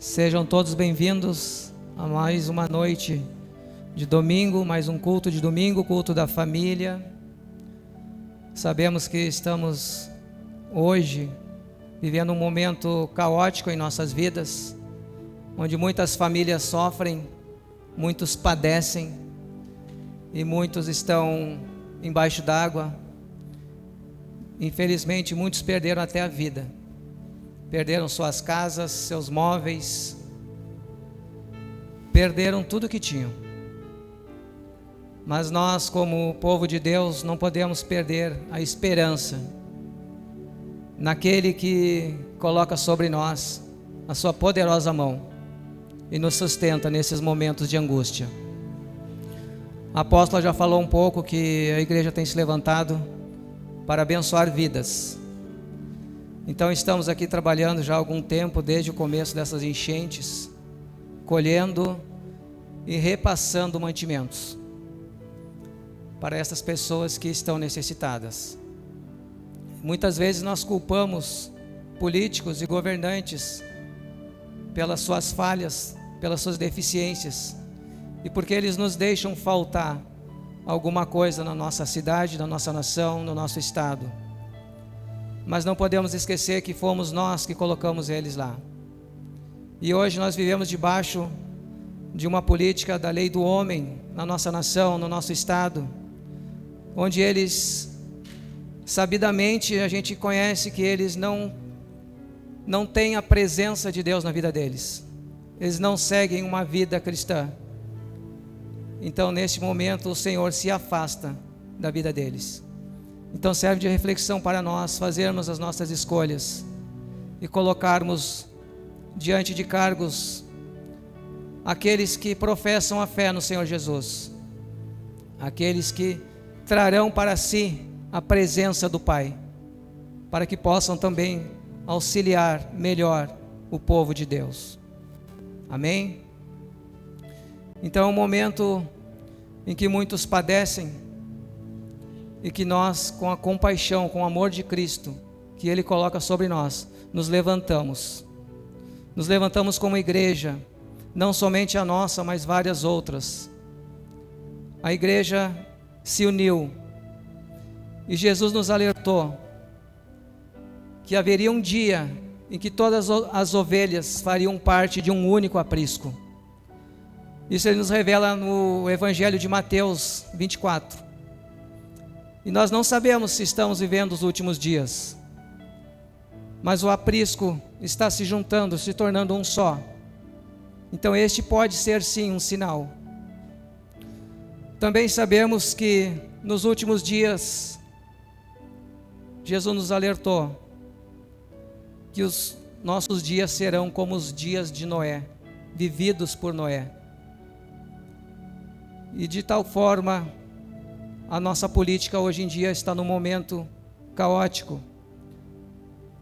Sejam todos bem-vindos a mais uma noite de domingo, mais um culto de domingo, culto da família. Sabemos que estamos hoje vivendo um momento caótico em nossas vidas, onde muitas famílias sofrem, muitos padecem e muitos estão embaixo d'água. Infelizmente, muitos perderam até a vida. Perderam suas casas, seus móveis, perderam tudo que tinham. Mas nós, como povo de Deus, não podemos perder a esperança naquele que coloca sobre nós a sua poderosa mão e nos sustenta nesses momentos de angústia. A apóstola já falou um pouco que a igreja tem se levantado para abençoar vidas. Então estamos aqui trabalhando já há algum tempo, desde o começo dessas enchentes, colhendo e repassando mantimentos para essas pessoas que estão necessitadas. Muitas vezes nós culpamos políticos e governantes pelas suas falhas, pelas suas deficiências, e porque eles nos deixam faltar alguma coisa na nossa cidade, na nossa nação, no nosso estado. Mas não podemos esquecer que fomos nós que colocamos eles lá. E hoje nós vivemos debaixo de uma política da lei do homem na nossa nação, no nosso estado, onde eles, sabidamente, a gente conhece que eles não têm a presença de Deus na vida deles. Eles não seguem uma vida cristã. Então, neste momento, o Senhor se afasta da vida deles. Então serve de reflexão para nós fazermos as nossas escolhas e colocarmos diante de cargos aqueles que professam a fé no Senhor Jesus, aqueles que trarão para si a presença do Pai, para que possam também auxiliar melhor o povo de Deus. Amém? Então é um momento em que muitos padecem, e que nós, com a compaixão, com o amor de Cristo, que Ele coloca sobre nós, nos levantamos como igreja, não somente a nossa, mas várias outras. A igreja se uniu, e Jesus nos alertou, que haveria um dia, em que todas as ovelhas fariam parte de um único aprisco. Isso Ele nos revela no Evangelho de Mateus 24, e nós não sabemos se estamos vivendo os últimos dias, mas o aprisco está se juntando, se tornando um só. Então este pode ser sim um sinal. Também sabemos que nos últimos dias, Jesus nos alertou que os nossos dias serão como os dias de Noé, vividos por Noé. E de tal forma, a nossa política hoje em dia está num momento caótico.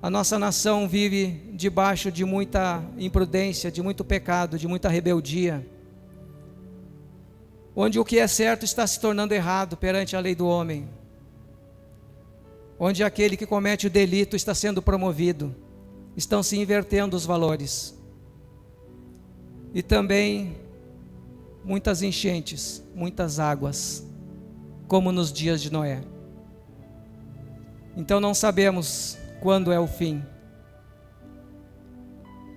A nossa nação vive debaixo de muita imprudência, de muito pecado, de muita rebeldia, onde o que é certo está se tornando errado perante a lei do homem, onde aquele que comete o delito está sendo promovido, estão se invertendo os valores, e também muitas enchentes, muitas águas, como nos dias de Noé. Então não sabemos quando é o fim,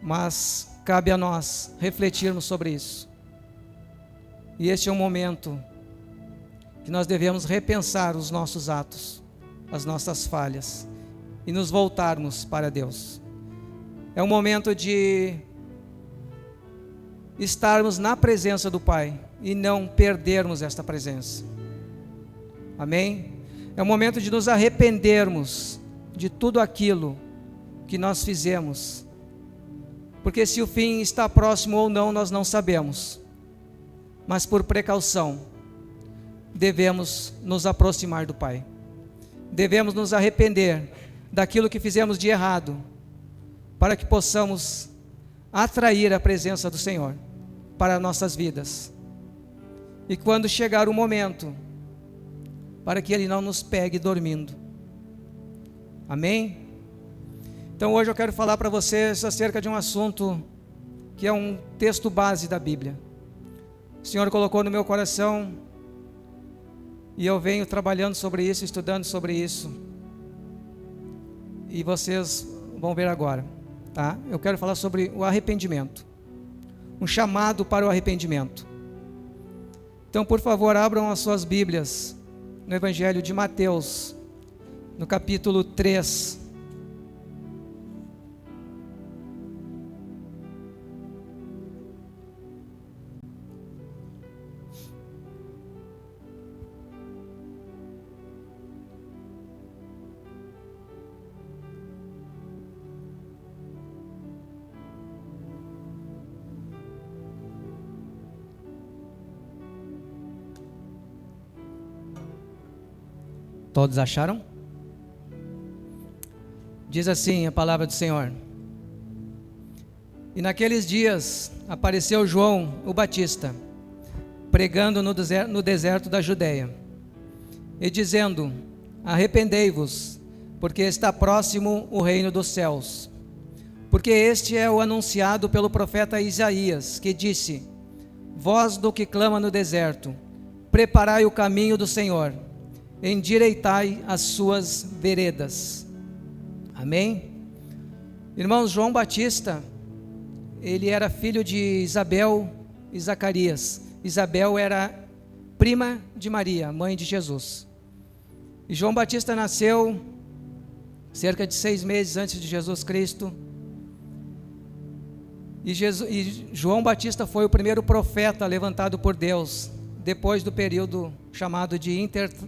mas cabe a nós refletirmos sobre isso. E este é um momento que nós devemos repensar os nossos atos, as nossas falhas, e nos voltarmos para Deus. É um momento de estarmos na presença do Pai e não perdermos esta presença. Amém? É o momento de nos arrependermos de tudo aquilo que nós fizemos, porque se o fim está próximo ou não, nós não sabemos, mas por precaução, devemos nos aproximar do Pai, devemos nos arrepender daquilo que fizemos de errado, para que possamos atrair a presença do Senhor para nossas vidas, e quando chegar o momento, para que Ele não nos pegue dormindo. Amém? Então hoje eu quero falar para vocês acerca de um assunto que é um texto base da Bíblia. O Senhor colocou no meu coração e eu venho trabalhando sobre isso, estudando sobre isso. E vocês vão ver agora, tá? Eu quero falar sobre o arrependimento. Um chamado para o arrependimento. Então, por favor, abram as suas Bíblias no Evangelho de Mateus, no capítulo 3. Todos acharam? Diz assim a palavra do Senhor: E naqueles dias apareceu João o Batista, pregando no deserto da Judeia, e dizendo: Arrependei-vos, porque está próximo o reino dos céus. Porque este é o anunciado pelo profeta Isaías, que disse: Voz do que clama no deserto, preparai o caminho do Senhor, endireitai as suas veredas. Amém? Irmãos, João Batista, ele era filho de Isabel e Zacarias. Isabel era prima de Maria, mãe de Jesus. E João Batista nasceu cerca de 6 meses antes de Jesus Cristo. E João Batista foi o primeiro profeta levantado por Deus, depois do período chamado de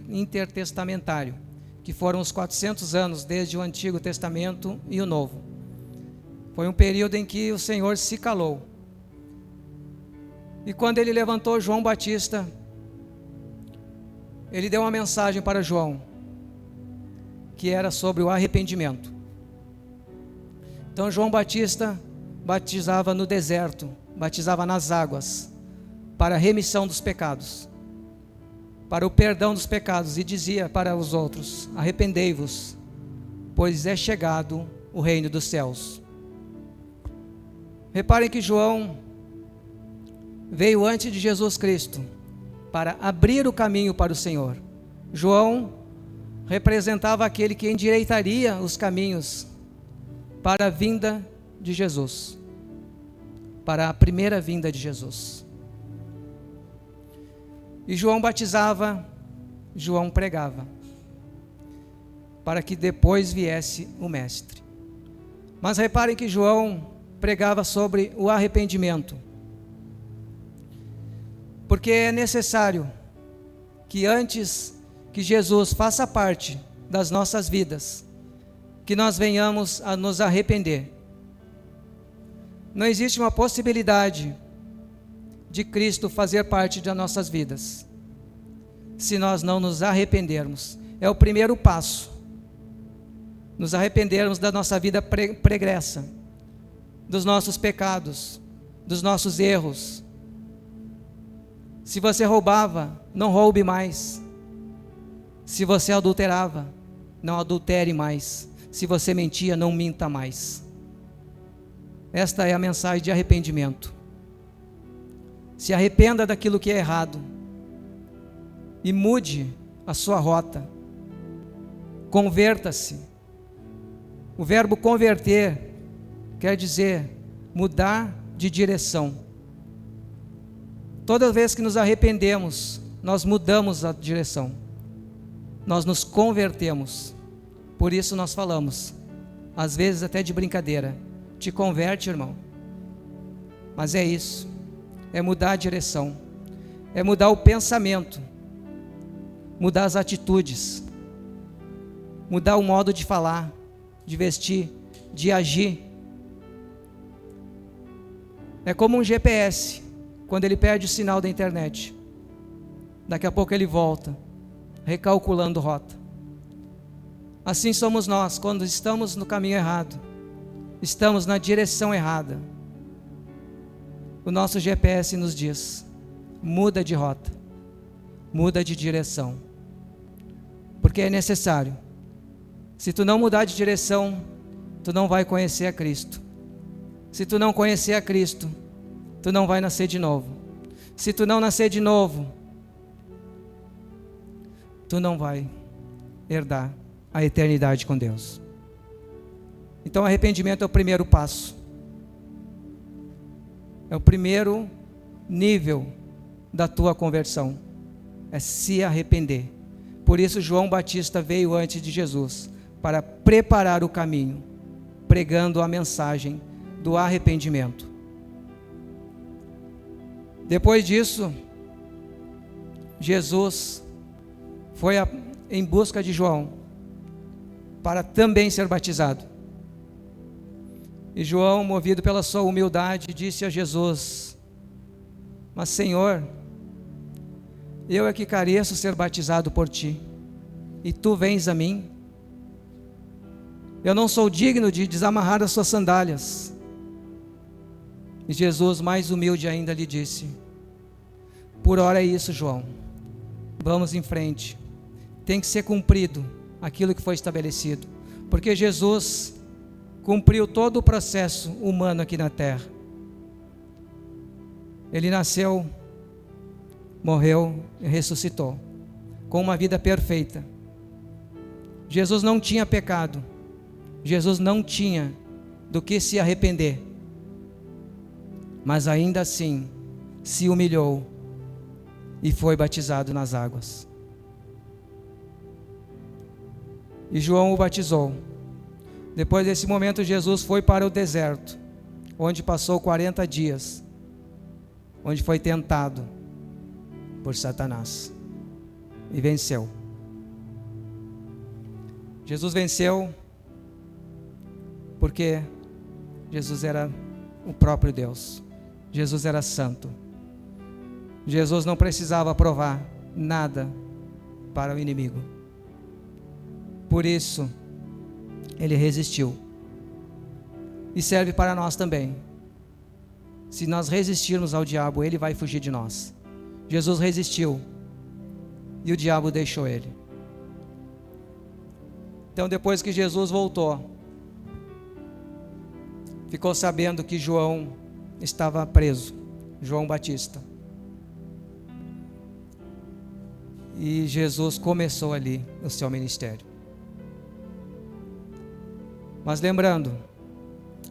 intertestamentário, que foram os 400 anos desde o Antigo Testamento e o Novo. Foi um período em que o Senhor se calou. E quando ele levantou João Batista, ele deu uma mensagem para João, que era sobre o arrependimento. Então João Batista batizava no deserto, batizava nas águas, para a remissão dos pecados, para o perdão dos pecados, e dizia para os outros: arrependei-vos, pois é chegado o reino dos céus. Reparem que João veio antes de Jesus Cristo para abrir o caminho para o Senhor. João representava aquele que endireitaria os caminhos para a vinda de Jesus, para a primeira vinda de Jesus. E João batizava, João pregava, para que depois viesse o Mestre. Mas reparem que João pregava sobre o arrependimento, porque é necessário que antes que Jesus faça parte das nossas vidas, que nós venhamos a nos arrepender. Não existe uma possibilidade de Cristo fazer parte das nossas vidas se nós não nos arrependermos. É o primeiro passo, nos arrependermos da nossa vida pregressa, dos nossos pecados, dos nossos erros. Se você roubava, não roube mais. Se você adulterava, não adultere mais. Se você mentia, não minta mais. Esta é a mensagem de arrependimento. Se arrependa daquilo que é errado e mude a sua rota. Converta-se. O verbo converter quer dizer mudar de direção. Toda vez que nos arrependemos, nós mudamos a direção. Nós nos convertemos. Por isso nós falamos, às vezes até de brincadeira: te converte, irmão. Mas é isso. É mudar a direção, é mudar o pensamento, mudar as atitudes, mudar o modo de falar, de vestir, de agir. É como um GPS, quando ele perde o sinal da internet, daqui a pouco ele volta, recalculando rota. Assim somos nós, quando estamos no caminho errado, estamos na direção errada. O nosso GPS nos diz: muda de rota, muda de direção, porque é necessário. Se tu não mudar de direção, tu não vai conhecer a Cristo. Se tu não conhecer a Cristo, tu não vai nascer de novo. Se tu não nascer de novo, tu não vai herdar a eternidade com Deus. Então arrependimento é o primeiro passo. É o primeiro nível da tua conversão. É se arrepender. Por isso João Batista veio antes de Jesus, para preparar o caminho, pregando a mensagem do arrependimento. Depois disso, Jesus foi em busca de João, para também ser batizado. E João, movido pela sua humildade, disse a Jesus: mas Senhor, eu é que careço ser batizado por ti, e tu vens a mim? Eu não sou digno de desamarrar as suas sandálias. E Jesus, mais humilde ainda, lhe disse: por ora é isso, João, vamos em frente, tem que ser cumprido aquilo que foi estabelecido, porque Jesus cumpriu todo o processo humano aqui na terra. Ele nasceu, morreu e ressuscitou, com uma vida perfeita. Jesus não tinha pecado, Jesus não tinha do que se arrepender, mas ainda assim se humilhou e foi batizado nas águas. E João o batizou. Depois desse momento, Jesus foi para o deserto, onde passou 40 dias, onde foi tentado por Satanás e venceu. Jesus venceu porque Jesus era o próprio Deus. Jesus era santo. Jesus não precisava provar nada para o inimigo. Por isso, ele resistiu. E serve para nós também. Se nós resistirmos ao diabo, ele vai fugir de nós. Jesus resistiu e o diabo deixou ele. Então, depois que Jesus voltou, ficou sabendo que João estava preso, João Batista. E Jesus começou ali o seu ministério. Mas lembrando,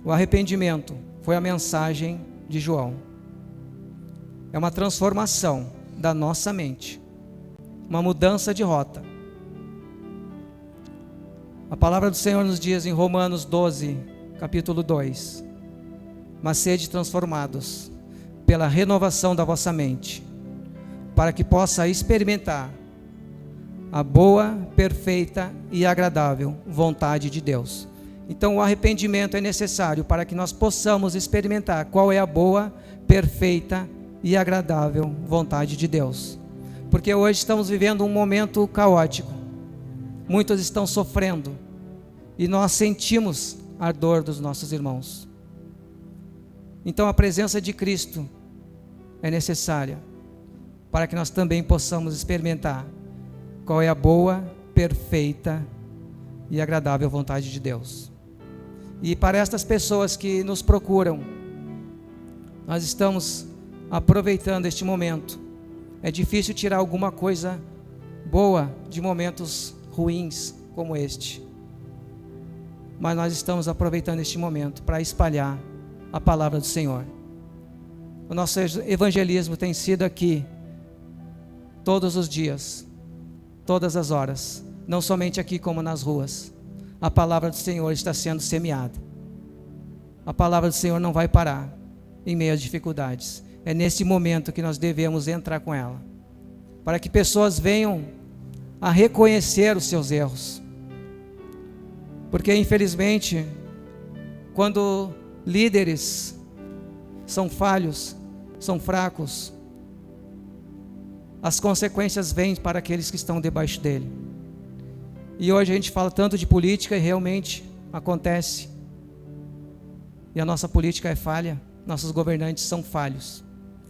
o arrependimento foi a mensagem de João. É uma transformação da nossa mente, uma mudança de rota. A palavra do Senhor nos diz em Romanos 12, capítulo 2: mas sede transformados pela renovação da vossa mente, para que possa experimentar a boa, perfeita e agradável vontade de Deus. Então o arrependimento é necessário para que nós possamos experimentar qual é a boa, perfeita e agradável vontade de Deus. Porque hoje estamos vivendo um momento caótico. Muitos estão sofrendo e nós sentimos a dor dos nossos irmãos. Então a presença de Cristo é necessária para que nós também possamos experimentar qual é a boa, perfeita e agradável vontade de Deus. E para estas pessoas que nos procuram, nós estamos aproveitando este momento. É difícil tirar alguma coisa boa de momentos ruins como este, mas nós estamos aproveitando este momento para espalhar a palavra do Senhor. O nosso evangelismo tem sido aqui todos os dias, todas as horas, não somente aqui como nas ruas. A palavra do Senhor está sendo semeada. A palavra do Senhor não vai parar em meio às dificuldades. É nesse momento que nós devemos entrar com ela, para que pessoas venham a reconhecer os seus erros. Porque infelizmente, quando líderes são falhos, são fracos, as consequências vêm para aqueles que estão debaixo dele. E hoje a gente fala tanto de política e realmente acontece. E a nossa política é falha, nossos governantes são falhos.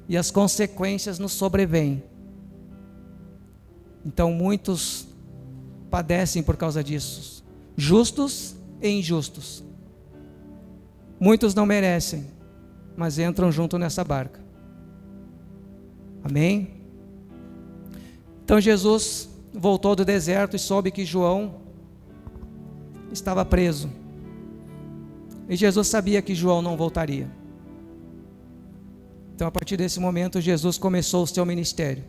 E as consequências nos sobrevêm. Então muitos padecem por causa disso, justos e injustos. Muitos não merecem, mas entram junto nessa barca. Amém? Então Jesus voltou do deserto e soube que João estava preso. E Jesus sabia que João não voltaria. Então, a partir desse momento, Jesus começou o seu ministério.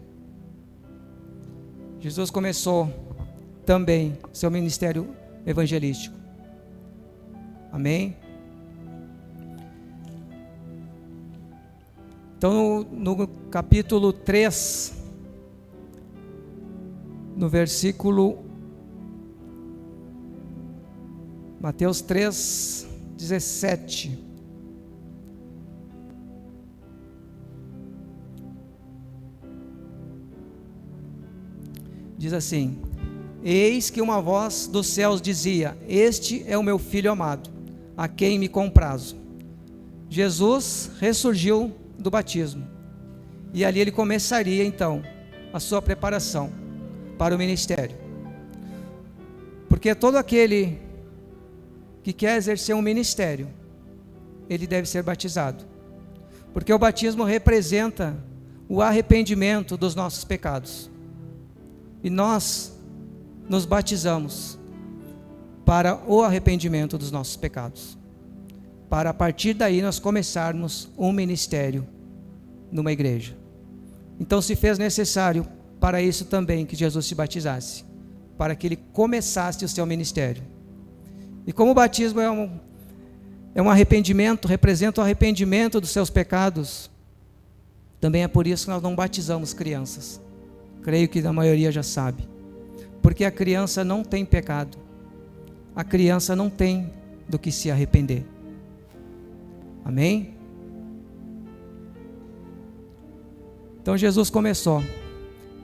Jesus começou também o seu ministério evangelístico. Amém? Então, no capítulo 3, no versículo Mateus 3, 17. Diz assim: eis que uma voz dos céus dizia: este é o meu filho amado, a quem me comprazo. Jesus ressurgiu do batismo, e ali ele começaria então a sua preparação para o ministério. Porque todo aquele que quer exercer um ministério, ele deve ser batizado. Porque o batismo representa o arrependimento dos nossos pecados. E nós nos batizamos para o arrependimento dos nossos pecados. Para a partir daí nós começarmos um ministério numa igreja. Então se fez necessário para isso também que Jesus se batizasse, para que ele começasse o seu ministério. E como o batismo é um arrependimento, representa o arrependimento dos seus pecados, também é por isso que nós não batizamos crianças. Creio que a maioria já sabe. Porque a criança não tem pecado. A criança não tem do que se arrepender. Amém? Então Jesus começou.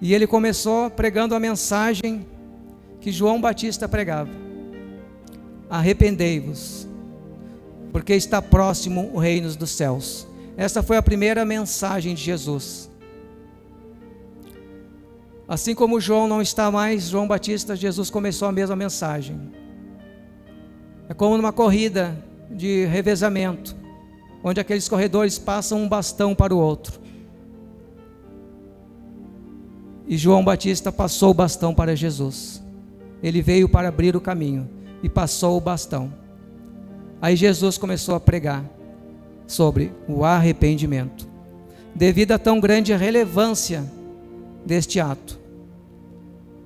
E ele começou pregando a mensagem que João Batista pregava: arrependei-vos, porque está próximo o reino dos céus. Essa foi a primeira mensagem de Jesus. Assim como João não está mais, João Batista, Jesus começou a mesma mensagem. É como numa corrida de revezamento, onde aqueles corredores passam um bastão para o outro. E João Batista passou o bastão para Jesus. Ele veio para abrir o caminho e passou o bastão. Aí Jesus começou a pregar sobre o arrependimento. Devido a tão grande relevância deste ato,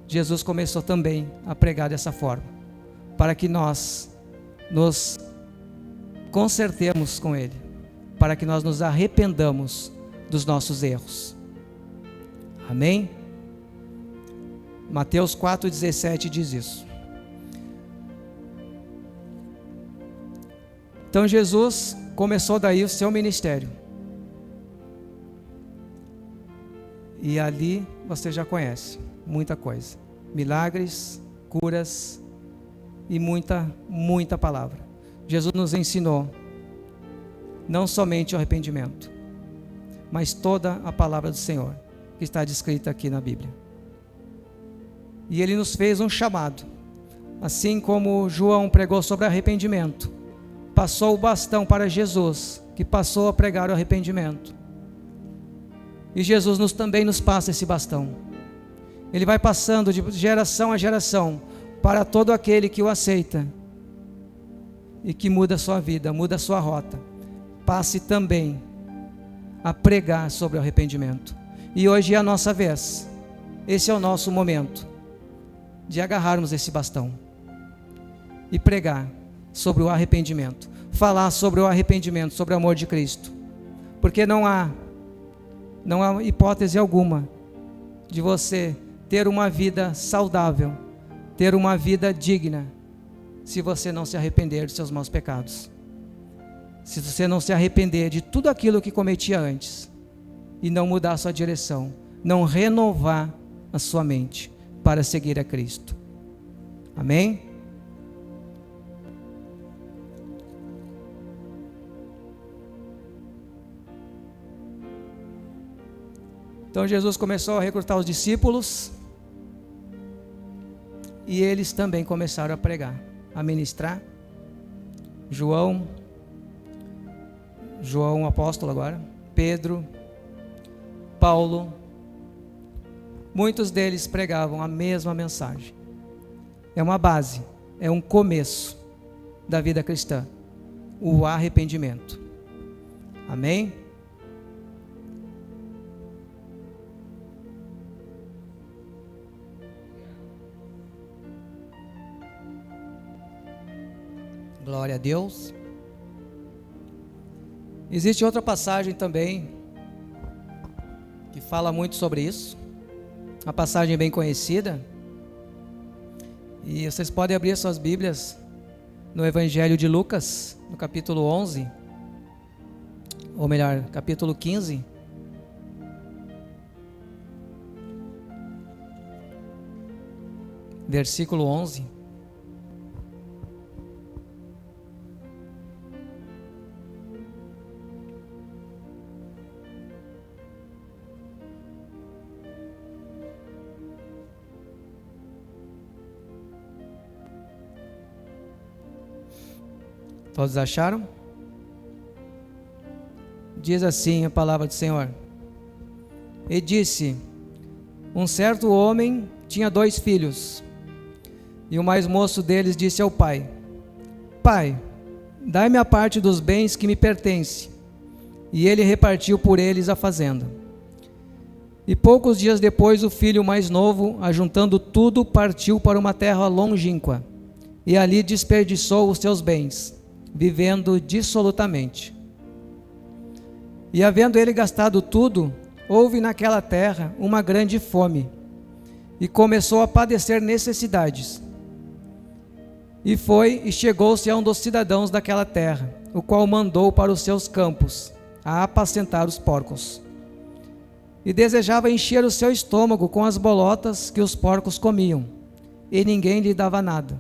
Jesus começou também a pregar dessa forma, para que nós nos consertemos com Ele, para que nós nos arrependamos dos nossos erros. Amém? Mateus 4,17 diz isso. Então Jesus começou daí o seu ministério. E ali você já conhece muita coisa. Milagres, curas e muita palavra. Jesus nos ensinou não somente o arrependimento, mas toda a palavra do Senhor que está descrita aqui na Bíblia. E Ele nos fez um chamado. Assim como João pregou sobre arrependimento, passou o bastão para Jesus, que passou a pregar o arrependimento. E Jesus também nos passa esse bastão. Ele vai passando de geração a geração para todo aquele que o aceita e que muda a sua vida, muda a sua rota. Passe também a pregar sobre o arrependimento. E hoje é a nossa vez. Esse é o nosso momento de agarrarmos esse bastão e pregar sobre o arrependimento, falar sobre o arrependimento, sobre o amor de Cristo, porque não há hipótese alguma de você ter uma vida saudável, ter uma vida digna, se você não se arrepender dos seus maus pecados, se você não se arrepender de tudo aquilo que cometia antes e não mudar a sua direção, não renovar a sua mente para seguir a Cristo. Amém? Então Jesus começou a recrutar os discípulos e eles também começaram a pregar, a ministrar. João João apóstolo agora, Pedro, Paulo, muitos deles pregavam a mesma mensagem. É uma base, é um começo da vida cristã, o arrependimento. Amém? Glória a Deus. Existe outra passagem também que fala muito sobre isso, uma passagem bem conhecida, e vocês podem abrir suas Bíblias no Evangelho de Lucas, no capítulo 11, ou melhor, capítulo 15, versículo 11. Todos acharam? Diz assim a palavra do Senhor: E disse: Um certo homem tinha 2 filhos, e o mais moço deles disse ao pai: Pai, dai-me a parte dos bens que me pertence. E ele repartiu por eles a fazenda. E poucos dias depois o filho mais novo, ajuntando tudo, partiu para uma terra longínqua, e ali desperdiçou os seus bens, vivendo dissolutamente. E havendo ele gastado tudo, houve naquela terra uma grande fome, e começou a padecer necessidades. E foi e chegou-se a um dos cidadãos daquela terra, o qual mandou para os seus campos, a apacentar os porcos. E desejava encher o seu estômago com as bolotas que os porcos comiam, e ninguém lhe dava nada.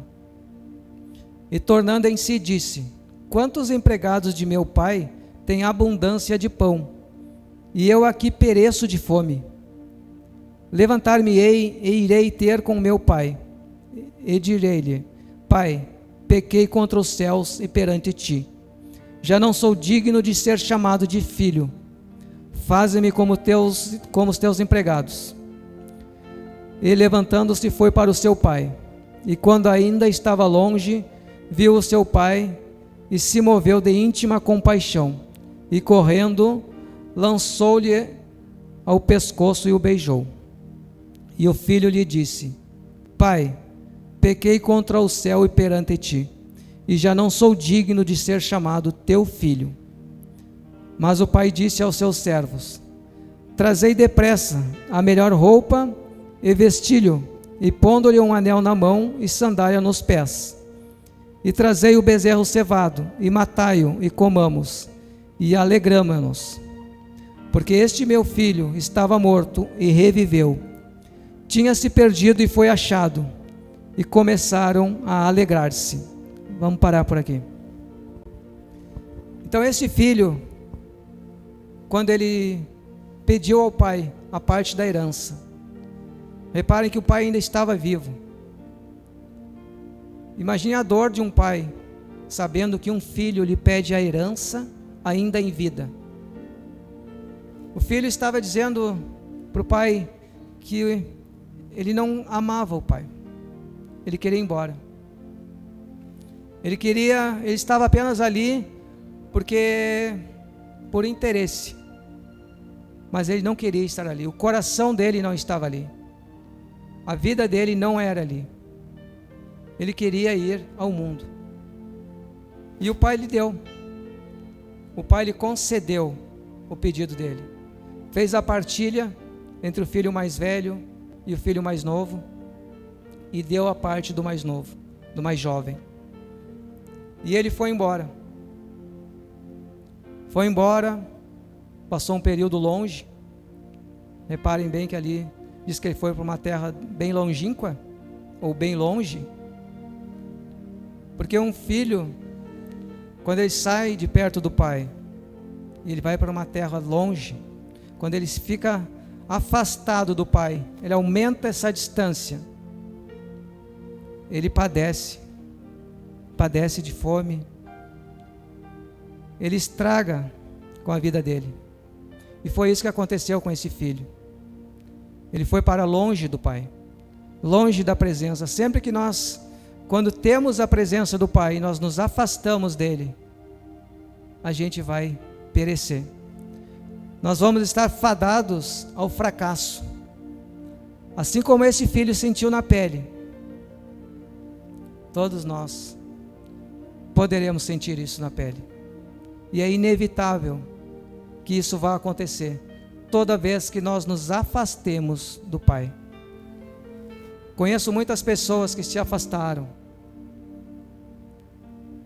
E tornando em si, disse: Quantos empregados de meu pai têm abundância de pão, e eu aqui pereço de fome? Levantar-me-ei e irei ter com meu pai, e direi-lhe: Pai, pequei contra os céus e perante ti. Já não sou digno de ser chamado de filho. Faze-me como os teus empregados. E levantando-se foi para o seu pai. E quando ainda estava longe, viu o seu pai e se moveu de íntima compaixão. E correndo, lançou-lhe ao pescoço e o beijou. E o filho lhe disse: Pai, pequei contra o céu e perante ti, e já não sou digno de ser chamado teu filho. Mas o pai disse aos seus servos: Trazei depressa a melhor roupa e vestilho, e pondo-lhe um anel na mão e sandália nos pés. E trazei o bezerro cevado, e matai-o, e comamos, e alegramo-nos. Porque este meu filho estava morto e reviveu, tinha-se perdido e foi achado, e começaram a alegrar-se. Vamos parar por aqui. Então esse filho, quando ele pediu ao pai a parte da herança, reparem que o pai ainda estava vivo. Imagine a dor de um pai, sabendo que um filho lhe pede a herança ainda em vida. O filho estava dizendo para o pai que ele não amava o pai, ele queria ir embora. Ele estava apenas ali por interesse, mas ele não queria estar ali, o coração dele não estava ali, a vida dele não era ali, ele queria ir ao mundo, e o pai lhe deu, o pai lhe concedeu o pedido dele, fez a partilha entre o filho mais velho e o filho mais novo, e deu a parte do mais novo, do mais jovem, e ele foi embora, passou um período longe. Reparem bem que ali diz que ele foi para uma terra bem longínqua, ou bem longe, porque um filho, quando ele sai de perto do pai, e ele vai para uma terra longe, quando ele fica afastado do pai, ele aumenta essa distância, ele padece de fome, ele estraga com a vida dele. E foi isso que aconteceu com esse filho. Ele foi para longe do Pai, longe da presença. Sempre que nós, quando temos a presença do Pai, nós nos afastamos dele, a gente vai perecer. Nós vamos estar fadados ao fracasso. Assim como esse filho sentiu na pele, todos nós poderemos sentir isso na pele. E é inevitável que isso vá acontecer toda vez que nós nos afastemos do Pai. Conheço muitas pessoas que se afastaram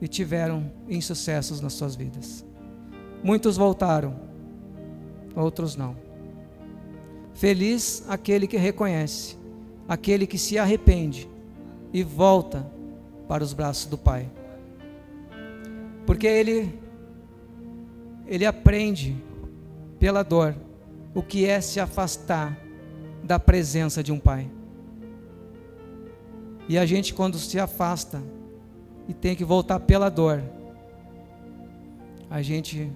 e tiveram insucessos nas suas vidas. Muitos voltaram, outros não. Feliz aquele que reconhece, aquele que se arrepende e volta para os braços do Pai. Porque ele aprende pela dor o que é se afastar da presença de um Pai. E a gente, quando se afasta e tem que voltar pela dor, a gente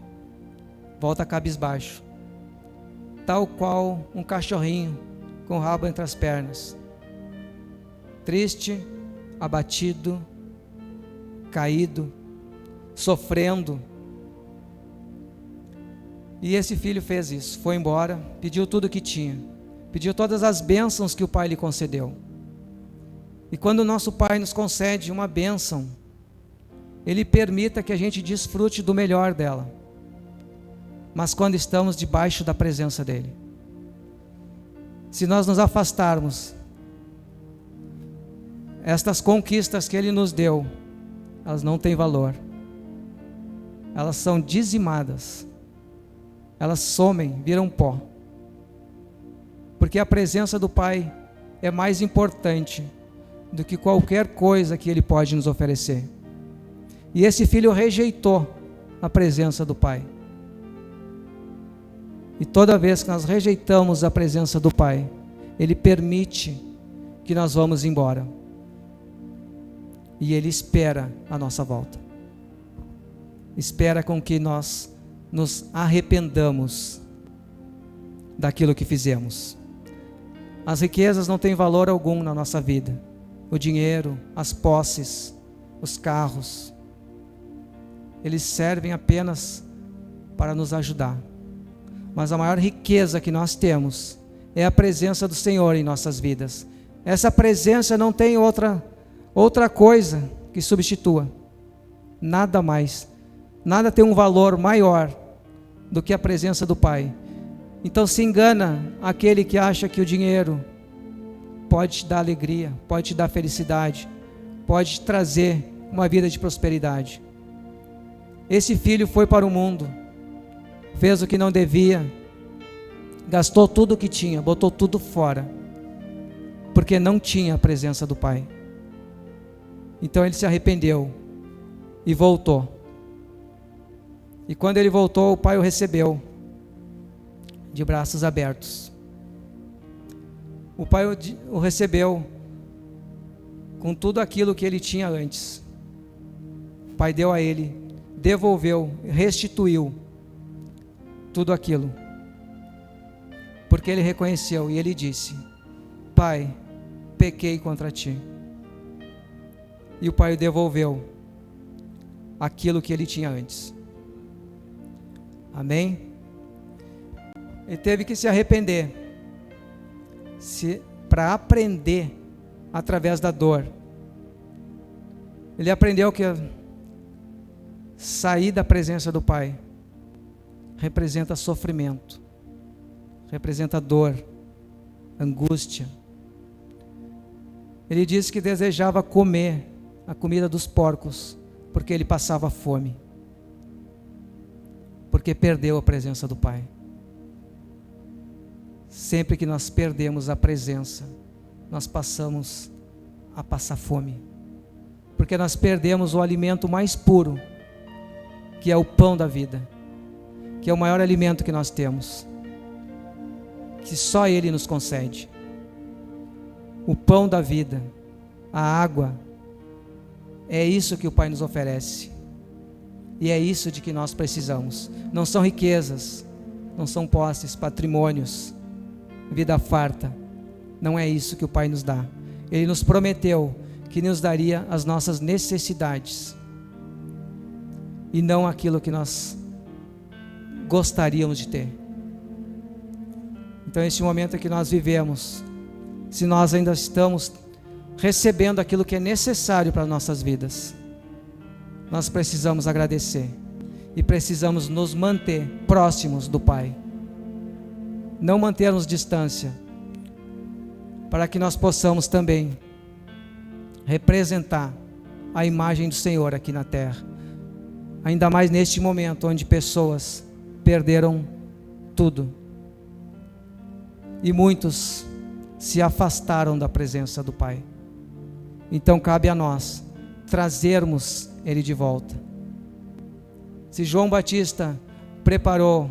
volta cabisbaixo, tal qual um cachorrinho com o rabo entre as pernas, triste, abatido, caído, sofrendo. E esse filho fez isso, foi embora, pediu tudo o que tinha, pediu todas as bênçãos que o Pai lhe concedeu. E quando o nosso Pai nos concede uma bênção, Ele permita que a gente desfrute do melhor dela, mas quando estamos debaixo da presença dEle. Se nós nos afastarmos, estas conquistas que Ele nos deu, elas não têm valor, elas são dizimadas, elas somem, viram pó, porque a presença do Pai é mais importante do que qualquer coisa que Ele pode nos oferecer. E esse filho rejeitou a presença do Pai. E toda vez que nós rejeitamos a presença do Pai, Ele permite que nós vamos embora. E Ele espera a nossa volta. Espera com que nós nos arrependamos daquilo que fizemos. As riquezas não têm valor algum na nossa vida. O dinheiro, as posses, os carros, eles servem apenas para nos ajudar. Mas a maior riqueza que nós temos é a presença do Senhor em nossas vidas. Essa presença não tem outra coisa que substitua. Nada mais. Nada tem um valor maior do que a presença do Pai. Então se engana aquele que acha que o dinheiro pode te dar alegria, pode te dar felicidade, pode te trazer uma vida de prosperidade. Esse filho foi para o mundo, fez o que não devia, gastou tudo o que tinha, botou tudo fora, porque não tinha a presença do Pai. Então ele se arrependeu e voltou. E quando ele voltou, o Pai o recebeu de braços abertos. O Pai o recebeu com tudo aquilo que ele tinha antes. O Pai deu a ele, devolveu, restituiu tudo aquilo, porque ele reconheceu e ele disse: Pai, pequei contra ti. E o Pai o devolveu aquilo que ele tinha antes. Amém? Ele teve que se arrepender para aprender através da dor. Ele aprendeu que sair da presença do Pai representa sofrimento, representa dor, angústia. Ele disse que desejava comer a comida dos porcos, porque ele passava fome, porque perdeu a presença do Pai. Sempre que nós perdemos a presença, nós passamos a passar fome, porque nós perdemos o alimento mais puro, que é o pão da vida, que é o maior alimento que nós temos, que só Ele nos concede. O pão da vida, a água, é isso que o Pai nos oferece. E é isso de que nós precisamos. Não são riquezas, não são posses, patrimônios, vida farta. Não é isso que o Pai nos dá. Ele nos prometeu que nos daria as nossas necessidades e não aquilo que nós gostaríamos de ter. Então, este momento que nós vivemos, se nós ainda estamos recebendo aquilo que é necessário para as nossas vidas, nós precisamos agradecer e precisamos nos manter próximos do Pai, não mantermos distância, para que nós possamos também representar a imagem do Senhor aqui na terra, ainda mais neste momento onde pessoas perderam tudo e muitos se afastaram da presença do Pai. Então cabe a nós trazermos Ele de volta. Se João Batista preparou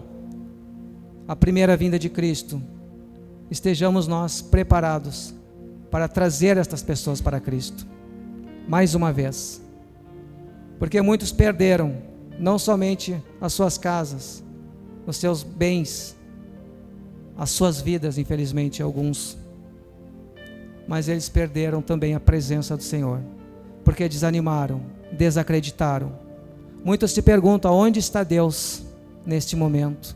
a primeira vinda de Cristo, estejamos nós preparados para trazer estas pessoas para Cristo, mais uma vez, porque muitos perderam, não somente as suas casas, os seus bens, as suas vidas, infelizmente, alguns, mas eles perderam também a presença do Senhor, porque desanimaram, desacreditaram. Muitos se perguntam, onde está Deus neste momento?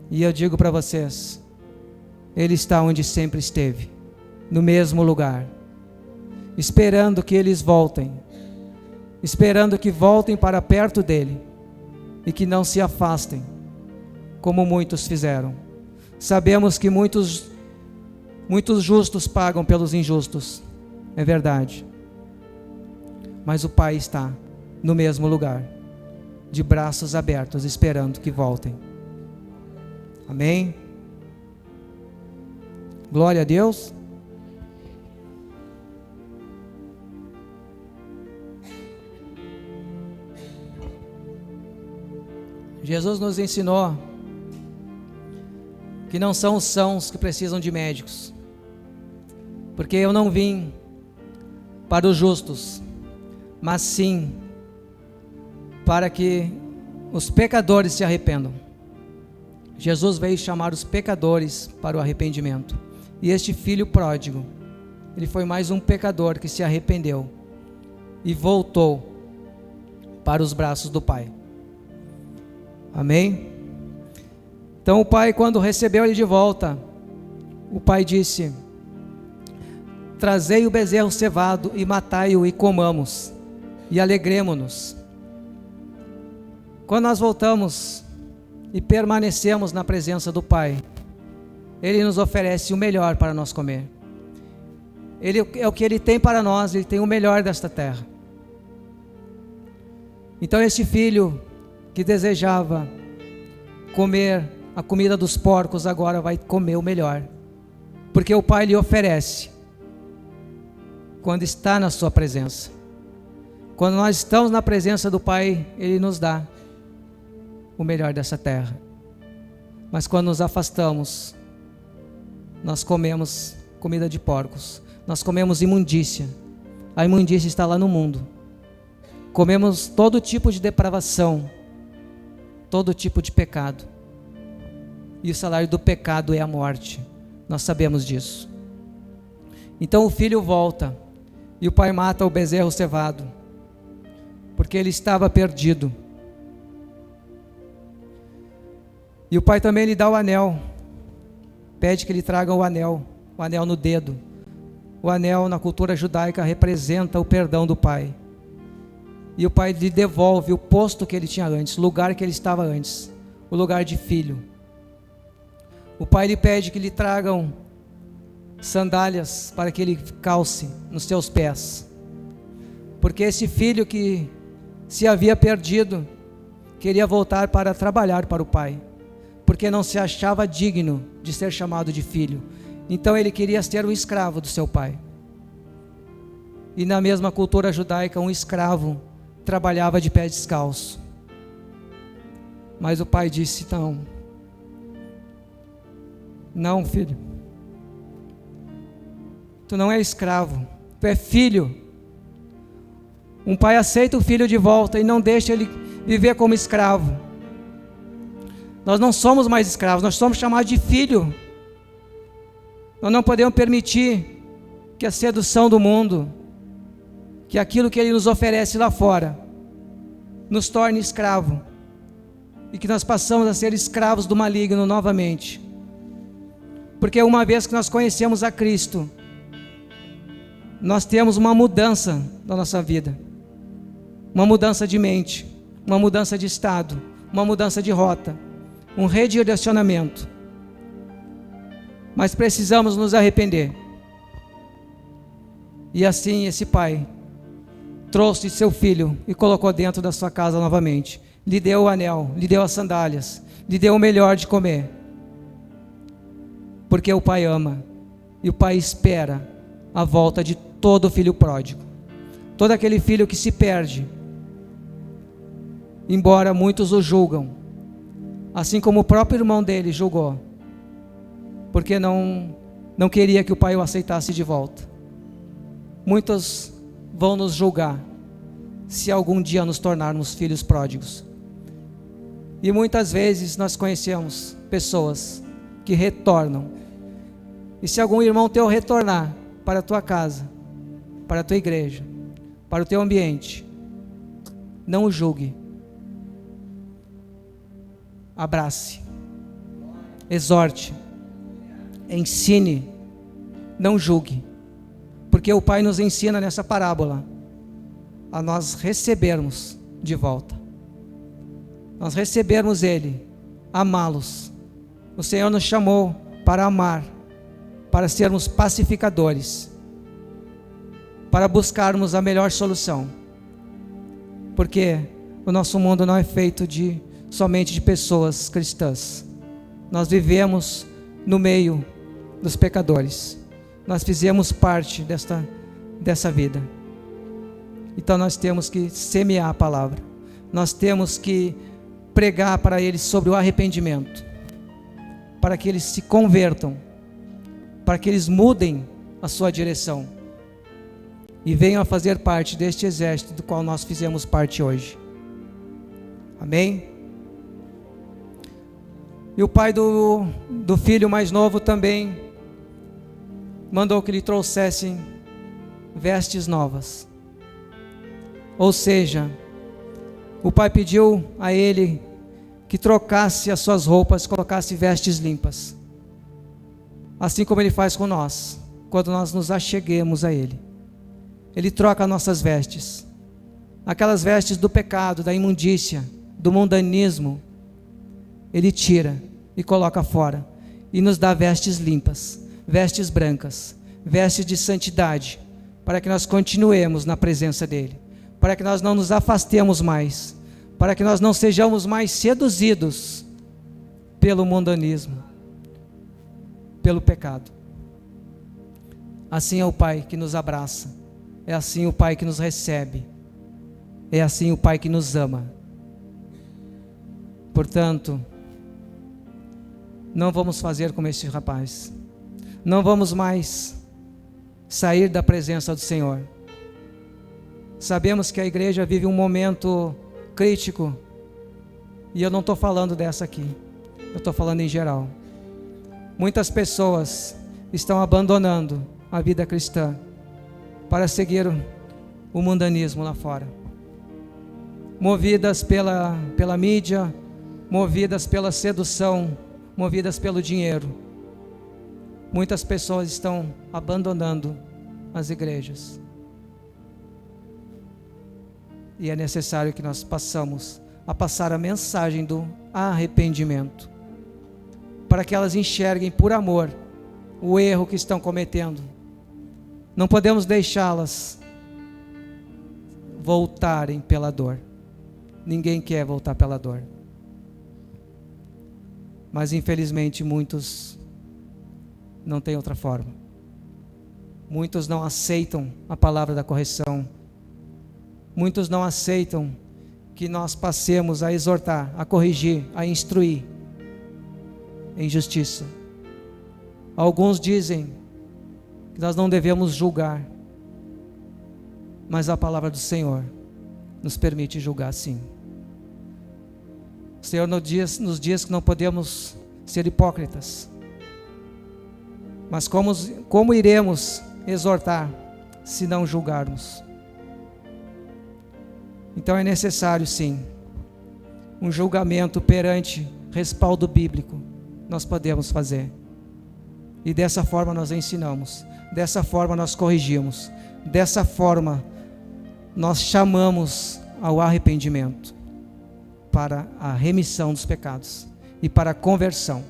E eu digo para vocês, Ele está onde sempre esteve, no mesmo lugar, esperando que eles voltem, esperando que voltem para perto dEle, e que não se afastem, como muitos fizeram. Sabemos que muitos justos pagam pelos injustos, é verdade, mas o Pai está no mesmo lugar, de braços abertos, esperando que voltem. Amém? Glória a Deus. Jesus nos ensinou que não são os sãos que precisam de médicos, porque eu não vim para os justos, mas sim para que os pecadores se arrependam. Jesus veio chamar os pecadores para o arrependimento. E este filho pródigo, ele foi mais um pecador que se arrependeu e voltou para os braços do Pai. Amém? Então o Pai, quando recebeu ele de volta, o Pai disse: trazei o bezerro cevado e matai-o e comamos e alegremo-nos. Quando nós voltamos e permanecemos na presença do Pai, Ele nos oferece o melhor para nós comer. Ele é o que Ele tem para nós, Ele tem o melhor desta terra. Então este filho que desejava comer a comida dos porcos, agora vai comer o melhor, porque o Pai lhe oferece, quando está na sua presença. Quando nós estamos na presença do Pai, Ele nos dá o melhor dessa terra. Mas quando nos afastamos, nós comemos comida de porcos, nós comemos imundícia. A imundícia está lá no mundo. Comemos todo tipo de depravação, todo tipo de pecado, e o salário do pecado é a morte. Nós sabemos disso. Então o filho volta e o pai mata o bezerro cevado, porque ele estava perdido. E o pai também lhe dá o anel, pede que lhe traga o anel no dedo. O anel na cultura judaica representa o perdão do pai. E o pai lhe devolve o posto que ele tinha antes, o lugar que ele estava antes, o lugar de filho. O pai lhe pede que lhe tragam sandálias para que ele calce nos seus pés, porque esse filho que se havia perdido queria voltar para trabalhar para o pai, porque não se achava digno de ser chamado de filho. Então ele queria ser um escravo do seu pai. E na mesma cultura judaica, um escravo trabalhava de pé descalço. Mas o pai disse: não, filho, tu não é escravo, tu é filho. Um pai aceita o filho de volta e não deixa ele viver como escravo. Nós não somos mais escravos, nós somos chamados de filho. Nós não podemos permitir que a sedução do mundo, que aquilo que ele nos oferece lá fora, nos torne escravo, e que nós passamos a ser escravos do maligno novamente. Porque uma vez que nós conhecemos a Cristo, nós temos uma mudança na nossa vida, uma mudança de mente, uma mudança de estado, uma mudança de rota, um redirecionamento. Mas precisamos nos arrepender. E assim esse pai trouxe seu filho e colocou dentro da sua casa novamente. Lhe deu o anel, lhe deu as sandálias, lhe deu o melhor de comer. Porque o pai ama e o pai espera a volta de todo filho pródigo. Todo aquele filho que se perde, embora muitos o julgam, assim como o próprio irmão dele julgou, porque não queria que o pai o aceitasse de volta. Muitos vão nos julgar se algum dia nos tornarmos filhos pródigos. E muitas vezes nós conhecemos pessoas que retornam. E se algum irmão teu retornar para a tua casa, para a tua igreja, para o teu ambiente, não o julgue. Abrace, exorte, ensine, não julgue, porque o Pai nos ensina nessa parábola a nós recebermos de volta, nós recebermos Ele, amá-los. O Senhor nos chamou para amar, para sermos pacificadores, para buscarmos a melhor solução, porque o nosso mundo não é feito somente de pessoas cristãs. Nós vivemos no meio dos pecadores, nós fizemos parte dessa vida. Então nós temos que semear a palavra, nós temos que pregar para eles sobre o arrependimento, para que eles se convertam, para que eles mudem a sua direção e venham a fazer parte deste exército do qual nós fizemos parte hoje. Amém? E o pai do filho mais novo também mandou que lhe trouxessem vestes novas. Ou seja, o pai pediu a ele que trocasse as suas roupas, colocasse vestes limpas. Assim como ele faz com nós, quando nós nos acheguemos a ele. Ele troca nossas vestes. Aquelas vestes do pecado, da imundícia, do mundanismo, Ele tira e coloca fora, e nos dá vestes limpas, vestes brancas, vestes de santidade, para que nós continuemos na presença dEle, para que nós não nos afastemos mais, para que nós não sejamos mais seduzidos pelo mundanismo, pelo pecado. Assim é o Pai que nos abraça, é assim o Pai que nos recebe, é assim o Pai que nos ama. Portanto, não vamos fazer como este rapaz, não vamos mais sair da presença do Senhor. Sabemos que a igreja vive um momento crítico, e eu não estou falando dessa aqui, eu estou falando em geral. Muitas pessoas estão abandonando a vida cristã para seguir o mundanismo lá fora, movidas pela mídia, movidas pela sedução, movidas pelo dinheiro. Muitas pessoas estão abandonando as igrejas, e é necessário que nós passamos a passar a mensagem do arrependimento, para que elas enxerguem por amor o erro que estão cometendo. Não podemos deixá-las voltarem pela dor. Ninguém quer voltar pela dor, mas infelizmente muitos não têm outra forma. Muitos não aceitam a palavra da correção. Muitos não aceitam que nós passemos a exortar, a corrigir, a instruir em justiça. Alguns dizem que nós não devemos julgar. mas a palavra do Senhor nos permite julgar sim. Senhor, nos dias que não podemos ser hipócritas, mas como iremos exortar se não julgarmos? Então é necessário sim um julgamento perante respaldo bíblico. Nós podemos fazer, e dessa forma nós ensinamos, dessa forma nós corrigimos, dessa forma nós chamamos ao arrependimento, para a remissão dos pecados e para a conversão,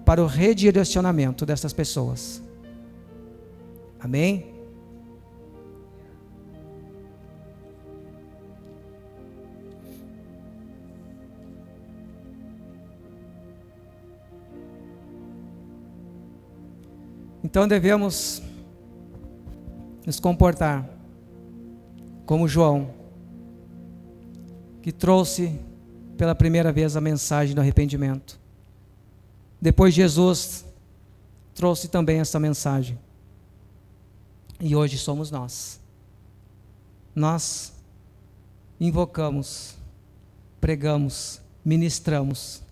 para o redirecionamento dessas pessoas. Amém? Então devemos nos comportar como João, que trouxe pela primeira vez a mensagem do arrependimento. Depois Jesus trouxe também essa mensagem. E hoje somos nós. Nós invocamos, pregamos, ministramos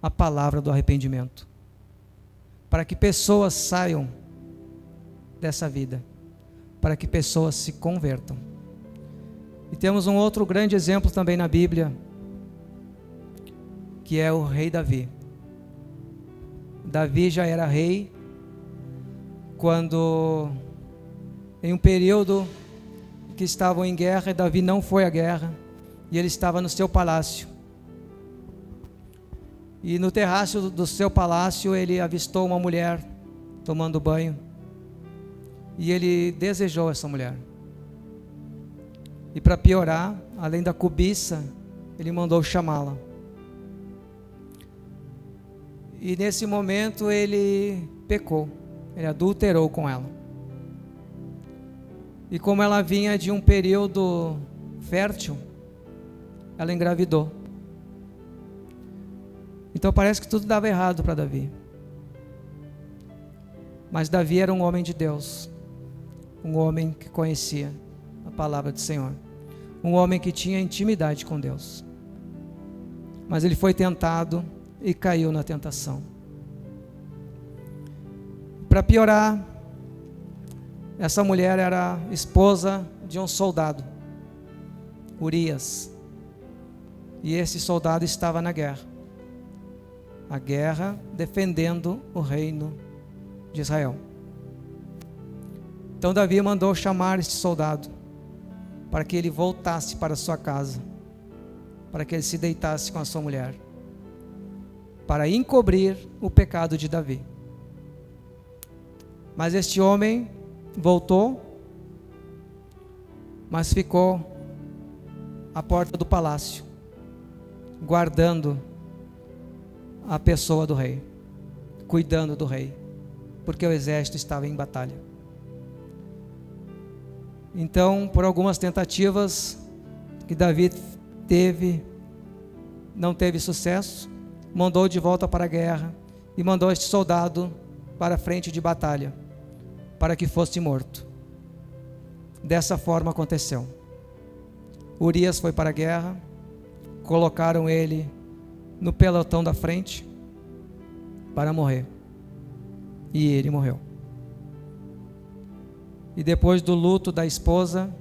a palavra do arrependimento, para que pessoas saiam dessa vida, para que pessoas se convertam. E temos um outro grande exemplo também na Bíblia, que é o rei Davi. Davi já era rei quando, em um período que estavam em guerra, Davi não foi à guerra, e ele estava no seu palácio. E no terraço do seu palácio ele avistou uma mulher tomando banho, e ele desejou essa mulher. E para piorar, além da cobiça, ele mandou chamá-la. E nesse momento ele pecou, ele adulterou com ela. E como ela vinha de um período fértil, ela engravidou. Então parece que tudo dava errado para Davi. Mas Davi era um homem de Deus, um homem que conhecia a palavra do Senhor, um homem que tinha intimidade com Deus. Mas ele foi tentado e caiu na tentação. Para piorar, essa mulher era esposa de um soldado, Urias. E esse soldado estava na guerra. A guerra defendendo o reino de Israel. Então Davi mandou chamar este soldado para que ele voltasse para sua casa, para que ele se deitasse com a sua mulher, para encobrir o pecado de Davi. Mas este homem voltou, mas ficou à porta do palácio, guardando a pessoa do rei, cuidando do rei, porque o exército estava em batalha. Então, por algumas tentativas que Davi não teve sucesso, mandou de volta para a guerra e mandou este soldado para a frente de batalha, para que fosse morto. Dessa forma aconteceu. Urias foi para a guerra, colocaram ele no pelotão da frente para morrer, e ele morreu. E depois do luto da esposa,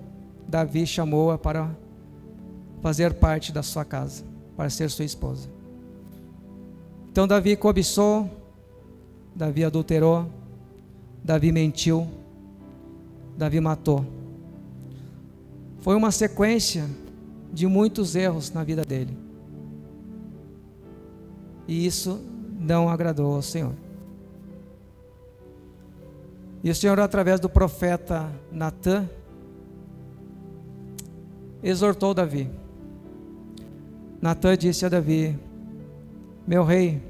Davi chamou-a para fazer parte da sua casa, para ser sua esposa. Então Davi cobiçou, Davi adulterou, Davi mentiu, Davi matou. Foi uma sequência de muitos erros na vida dele. E isso não agradou ao Senhor. E o Senhor, através do profeta Natã, exortou Davi. Natã disse a Davi: meu rei,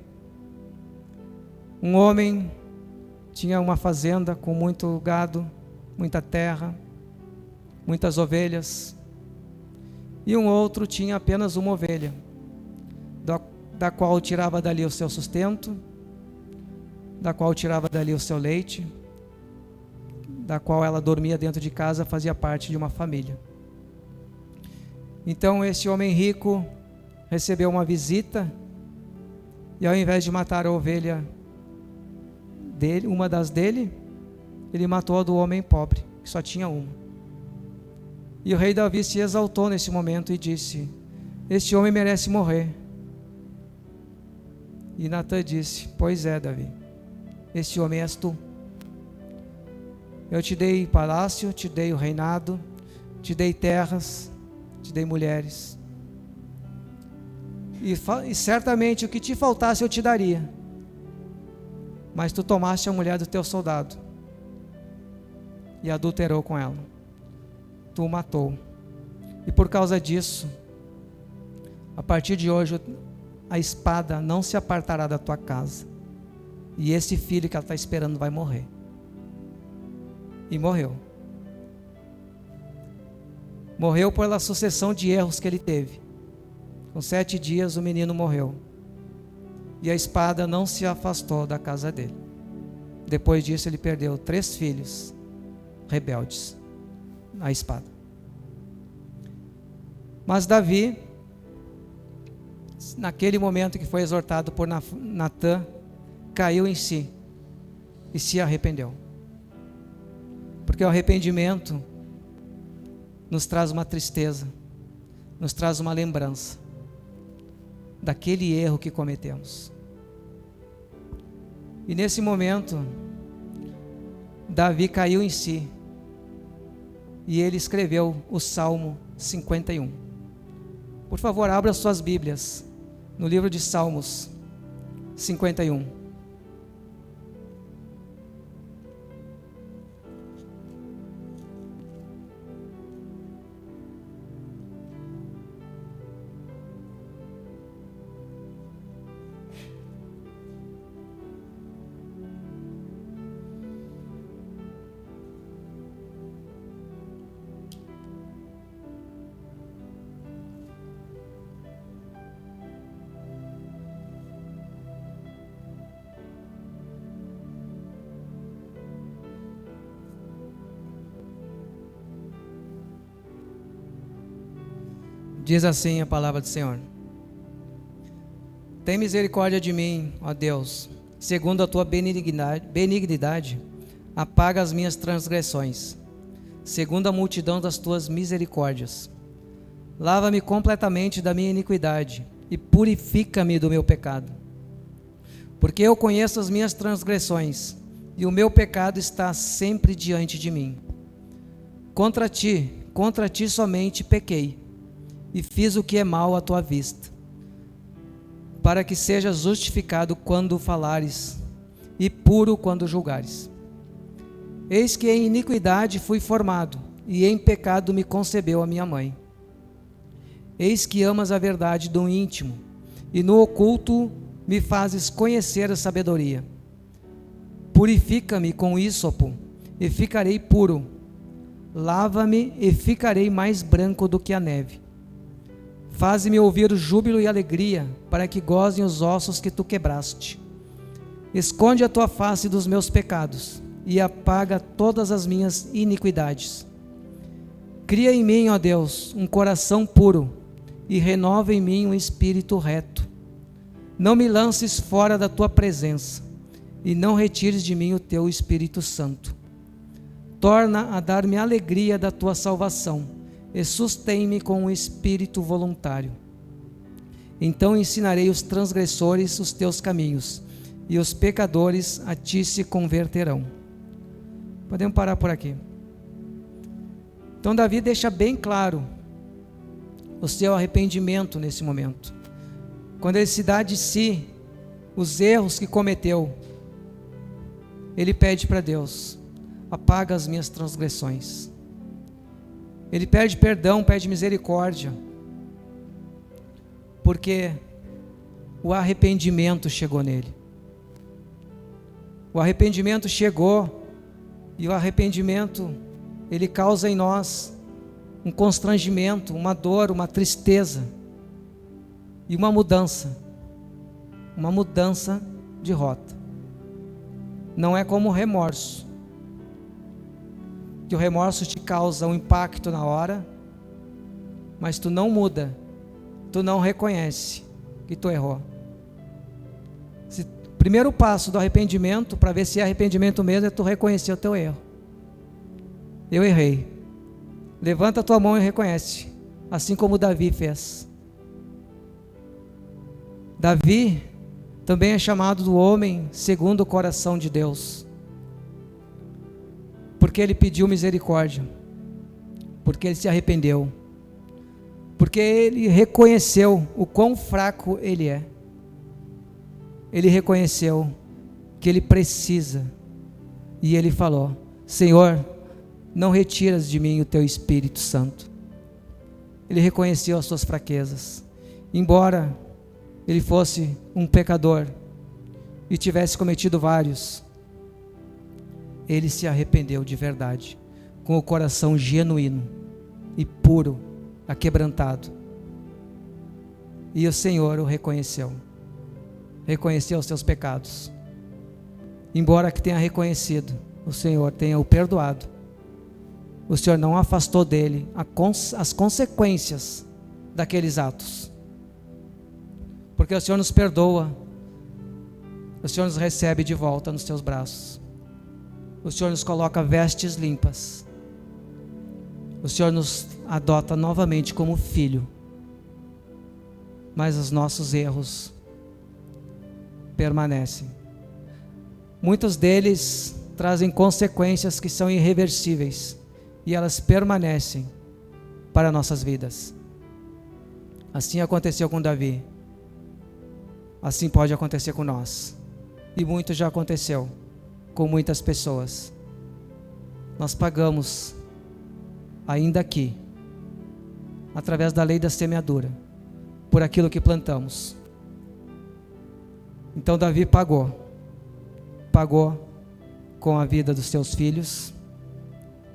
um homem tinha uma fazenda com muito gado, muita terra, muitas ovelhas, e um outro tinha apenas uma ovelha, da qual tirava dali o seu sustento, da qual tirava dali o seu leite, da qual ela dormia dentro de casa, fazia parte de uma família. Então esse homem rico recebeu uma visita e, ao invés de matar a ovelha dele, uma das dele, ele matou a do homem pobre, que só tinha uma. E o rei Davi se exaltou nesse momento e disse: este homem merece morrer. E Natã disse: pois é, Davi, este homem és tu. Eu te dei palácio, te dei o reinado, te dei terras, te dei mulheres, e certamente o que te faltasse eu te daria, mas tu tomaste a mulher do teu soldado e adulterou com ela, tu o matou, e por causa disso, a partir de hoje, a espada não se apartará da tua casa, e esse filho que ela está esperando vai morrer. E morreu. Morreu pela sucessão de erros que ele teve. Com 7 dias o menino morreu. E a espada não se afastou da casa dele. Depois disso ele perdeu 3 filhos rebeldes à espada. Mas Davi, naquele momento que foi exortado por Natã, caiu em si e se arrependeu. Porque o arrependimento nos traz uma tristeza, nos traz uma lembrança daquele erro que cometemos. E nesse momento, Davi caiu em si e ele escreveu o Salmo 51. Por favor, abra suas Bíblias no livro de Salmos 51. Diz assim a palavra do Senhor: tem misericórdia de mim, ó Deus, segundo a tua benignidade, apaga as minhas transgressões, segundo a multidão das tuas misericórdias. Lava-me completamente da minha iniquidade e purifica-me do meu pecado. Porque eu conheço as minhas transgressões e o meu pecado está sempre diante de mim. Contra ti somente pequei e fiz o que é mal à tua vista, para que sejas justificado quando falares e puro quando julgares. Eis que em iniquidade fui formado, e em pecado me concebeu a minha mãe. Eis que amas a verdade do íntimo, e no oculto me fazes conhecer a sabedoria. Purifica-me com ísopo, e ficarei puro. Lava-me, e ficarei mais branco do que a neve. Faze-me ouvir o júbilo e alegria, para que gozem os ossos que tu quebraste. Esconde a tua face dos meus pecados, e apaga todas as minhas iniquidades. Cria em mim, ó Deus, um coração puro, e renova em mim um espírito reto. Não me lances fora da tua presença, e não retires de mim o teu Espírito Santo. Torna a dar-me a alegria da tua salvação, e sustém-me com um espírito voluntário. Então ensinarei os transgressores os teus caminhos, e os pecadores a ti se converterão. Podemos parar por aqui. Então Davi deixa bem claro o seu arrependimento nesse momento. Quando ele se dá de si, os erros que cometeu, ele pede para Deus: apaga as minhas transgressões. Ele pede perdão, pede misericórdia, porque o arrependimento chegou nele. O arrependimento chegou, e o arrependimento, ele causa em nós um constrangimento, uma dor, uma tristeza, e uma mudança de rota. Não é como remorso. que o remorso te causa um impacto na hora, mas tu não muda, tu não reconhece que tu errou. Primeiro passo do arrependimento, para ver se é arrependimento mesmo, é tu reconhecer o teu erro. Eu errei. Levanta a tua mão e reconhece, assim como Davi fez. Davi também é chamado do homem segundo o coração de Deus, porque ele pediu misericórdia, porque ele se arrependeu, porque ele reconheceu o quão fraco ele é. Ele reconheceu que ele precisa, e ele falou: Senhor, não retiras de mim o teu Espírito Santo. Ele reconheceu as suas fraquezas, embora ele fosse um pecador e tivesse cometido vários, ele se arrependeu de verdade, com o coração genuíno e puro, aquebrantado, e o Senhor o reconheceu os seus pecados. Embora que tenha reconhecido, o Senhor tenha o perdoado, o Senhor não afastou dele as consequências daqueles atos, porque o Senhor nos perdoa, o Senhor nos recebe de volta nos seus braços, o Senhor nos coloca vestes limpas, o Senhor nos adota novamente como filho, mas os nossos erros permanecem. Muitos deles trazem consequências que são irreversíveis, e elas permanecem para nossas vidas. Assim aconteceu com Davi, assim pode acontecer com nós, e muito já aconteceu com muitas pessoas. Nós pagamos ainda aqui, através da lei da semeadura, por aquilo que plantamos. Então Davi pagou com a vida dos seus filhos,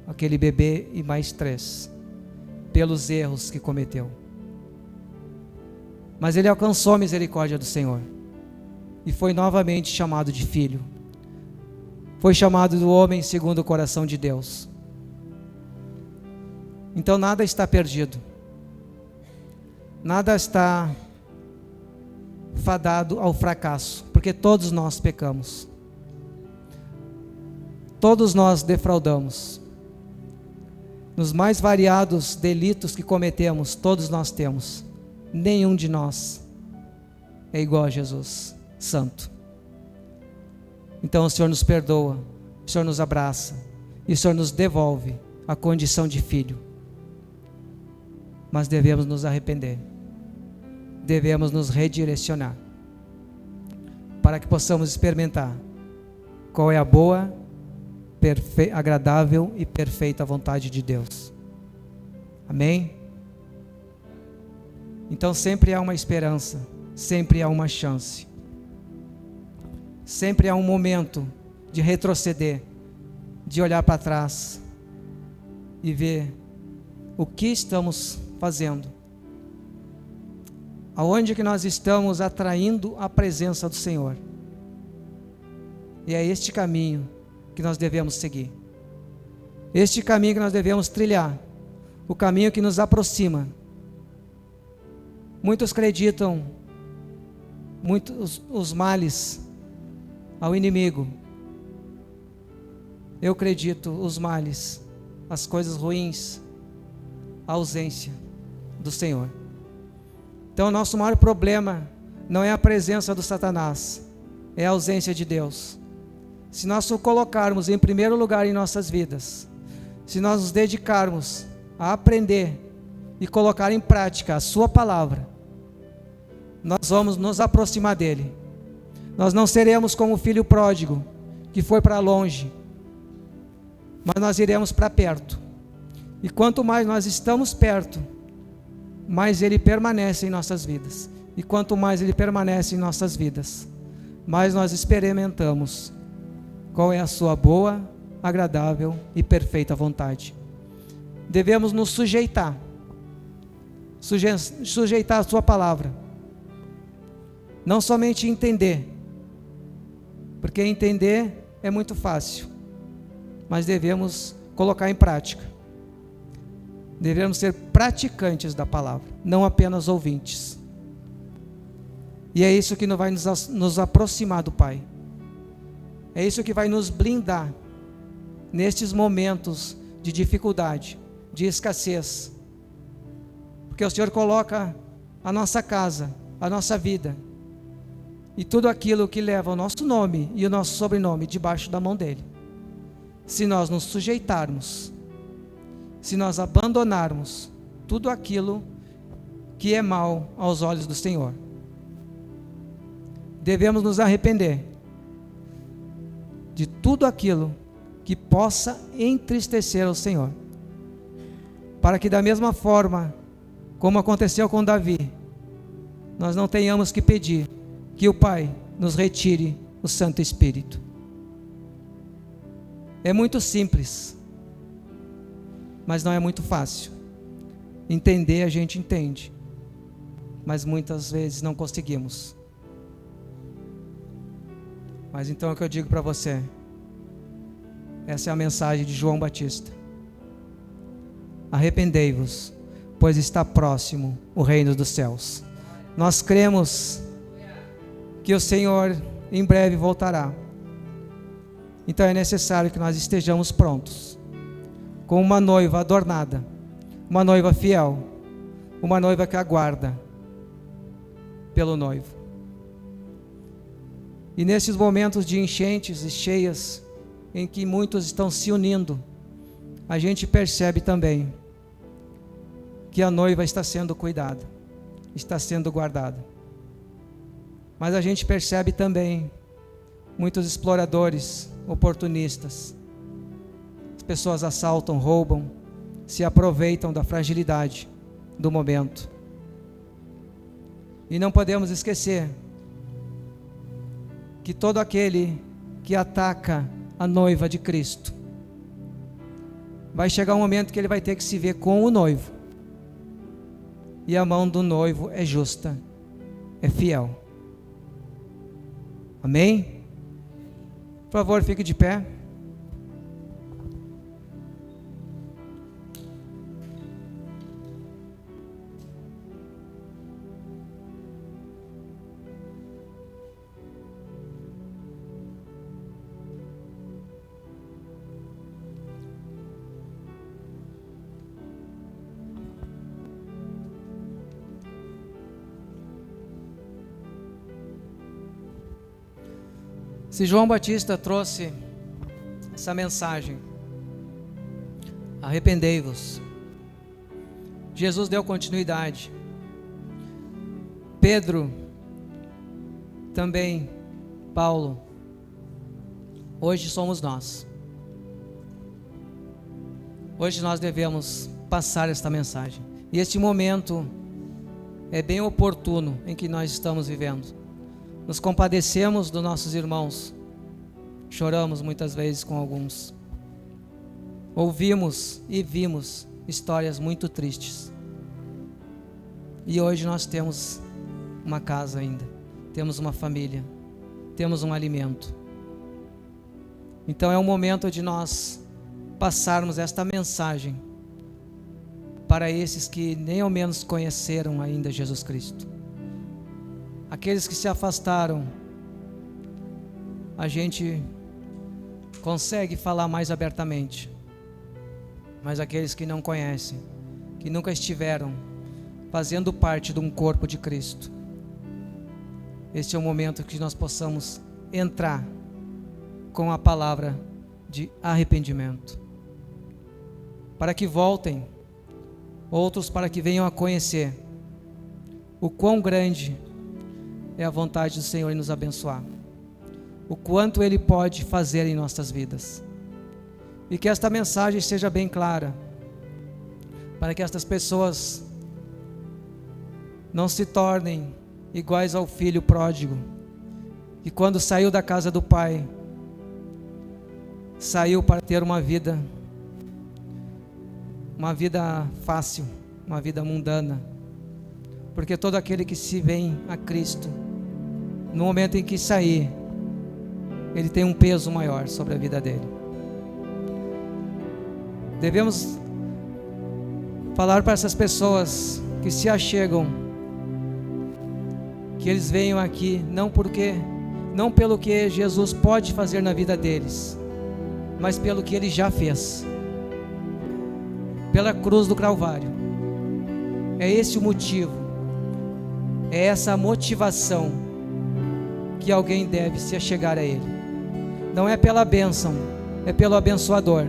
aquele bebê e mais 3, pelos erros que cometeu. Mas ele alcançou a misericórdia do Senhor, e foi novamente chamado de filho, foi chamado do homem segundo o coração de Deus. Então nada está perdido, nada está fadado ao fracasso, porque todos nós pecamos, todos nós defraudamos, nos mais variados delitos que cometemos, todos nós temos, nenhum de nós é igual a Jesus, santo. Então o Senhor nos perdoa, o Senhor nos abraça, e o Senhor nos devolve a condição de filho, mas devemos nos arrepender, devemos nos redirecionar, para que possamos experimentar qual é a boa, agradável e perfeita vontade de Deus. Amém? Então sempre há uma esperança, sempre há uma chance, sempre há um momento de retroceder, de olhar para trás e ver o que estamos fazendo, aonde que nós estamos atraindo a presença do Senhor. E é este caminho que nós devemos seguir, este caminho que nós devemos trilhar, o caminho que nos aproxima. Muitos acreditam os males ao inimigo. Eu acredito os males, as coisas ruins, a ausência do Senhor. Então o nosso maior problema não é a presença do Satanás, é a ausência de Deus. Se nós o colocarmos em primeiro lugar em nossas vidas, se nós nos dedicarmos a aprender e colocar em prática a sua palavra, nós vamos nos aproximar dele. Nós não seremos como o filho pródigo que foi para longe, mas nós iremos para perto. E quanto mais nós estamos perto, mais ele permanece em nossas vidas. E quanto mais ele permanece em nossas vidas, mais nós experimentamos qual é a sua boa, agradável e perfeita vontade. Devemos nos sujeitar a sua palavra, não somente entender, porque entender é muito fácil, mas devemos colocar em prática. Devemos ser praticantes da palavra, não apenas ouvintes. E é isso que vai nos aproximar do Pai. É isso que vai nos blindar nestes momentos de dificuldade, de escassez. Porque o Senhor coloca a nossa casa, a nossa vida e tudo aquilo que leva o nosso nome e o nosso sobrenome debaixo da mão dele. Se nós nos sujeitarmos, se nós abandonarmos tudo aquilo que é mal aos olhos do Senhor, devemos nos arrepender de tudo aquilo que possa entristecer ao Senhor, para que da mesma forma como aconteceu com Davi, nós não tenhamos que pedir que o Pai nos retire o Santo Espírito. É muito simples, mas não é muito fácil. Entender a gente entende, mas muitas vezes não conseguimos. Mas então é o que eu digo para você. Essa é a mensagem de João Batista. Arrependei-vos, pois está próximo o reino dos céus. Nós cremos que o Senhor em breve voltará. Então é necessário que nós estejamos prontos, com uma noiva adornada, uma noiva fiel, uma noiva que aguarda pelo noivo. E nesses momentos de enchentes e cheias, em que muitos estão se unindo, a gente percebe também que a noiva está sendo cuidada, está sendo guardada. Mas a gente percebe também muitos exploradores, oportunistas. As pessoas assaltam, roubam, se aproveitam da fragilidade do momento. E não podemos esquecer que todo aquele que ataca a noiva de Cristo, vai chegar um momento que ele vai ter que se ver com o noivo. E a mão do noivo é justa, é fiel. Amém? Por favor, fique de pé. Se João Batista trouxe essa mensagem, arrependei-vos, Jesus deu continuidade, Pedro, também Paulo, hoje somos nós. Hoje nós devemos passar esta mensagem, e este momento é bem oportuno em que nós estamos vivendo. Nos compadecemos dos nossos irmãos, choramos muitas vezes com alguns, ouvimos e vimos histórias muito tristes, e hoje nós temos uma casa ainda, temos uma família, temos um alimento. Então é o momento de nós passarmos esta mensagem para esses que nem ao menos conheceram ainda Jesus Cristo. Aqueles que se afastaram, a gente consegue falar mais abertamente, mas aqueles que não conhecem, que nunca estiveram fazendo parte de um corpo de Cristo, este é o momento que nós possamos entrar com a palavra de arrependimento, para que voltem, outros para que venham a conhecer o quão grande é a vontade do Senhor em nos abençoar, o quanto Ele pode fazer em nossas vidas, e que esta mensagem seja bem clara, para que estas pessoas não se tornem iguais ao filho pródigo, que quando saiu da casa do pai, saiu para ter uma vida fácil, uma vida mundana, porque todo aquele que se vem a Cristo, no momento em que sair, ele tem um peso maior sobre a vida dele. Devemos falar para essas pessoas que se achegam, que eles venham aqui não pelo que Jesus pode fazer na vida deles, mas pelo que Ele já fez, pela cruz do Calvário. É esse o motivo, é essa a motivação que alguém deve se achegar a Ele. Não é pela bênção, é pelo abençoador,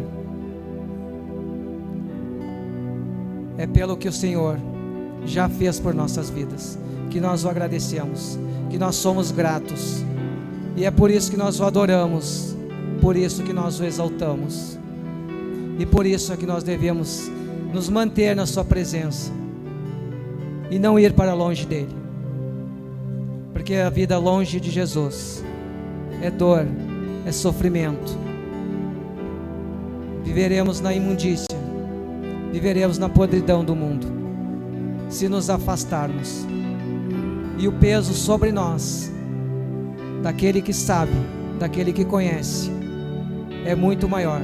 é pelo que o Senhor já fez por nossas vidas, que nós o agradecemos, que nós somos gratos, e é por isso que nós o adoramos, por isso que nós o exaltamos, e por isso é que nós devemos nos manter na sua presença e não ir para longe dele, porque a vida longe de Jesus é dor, é sofrimento. Viveremos na imundícia, viveremos na podridão do mundo, se nos afastarmos. E o peso sobre nós, daquele que sabe, daquele que conhece, é muito maior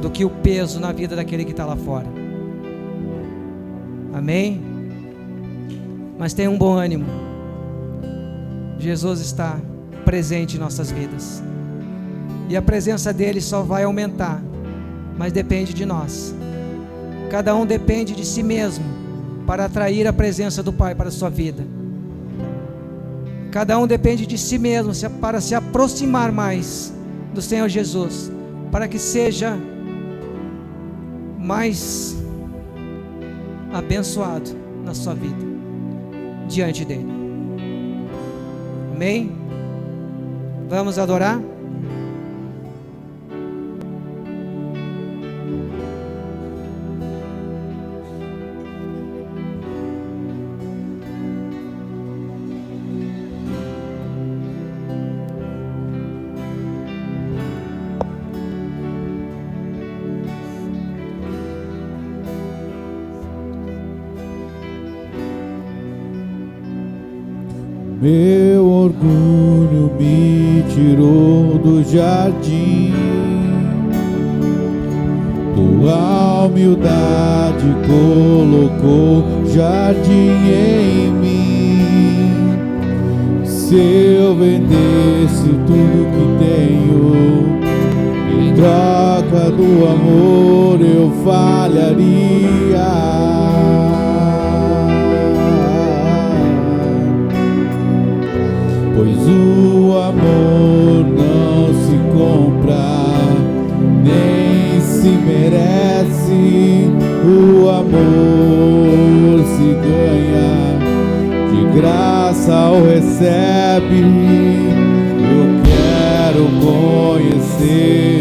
do que o peso na vida daquele que está lá fora. Amém? Mas tenha um bom ânimo. Jesus está presente em nossas vidas, e a presença dele só vai aumentar, mas depende de nós. Cada um depende de si mesmo para atrair a presença do Pai para a sua vida. Cada um depende de si mesmo para se aproximar mais do Senhor Jesus, para que seja mais abençoado na sua vida diante dele. Amém? Vamos adorar? Meu orgulho me tirou do jardim, tua humildade colocou jardim em mim. Se eu vendesse tudo que tenho, em troca do amor eu falharia. Pois o amor não se compra, nem se merece. O amor se ganha, de graça o recebe. Eu quero conhecer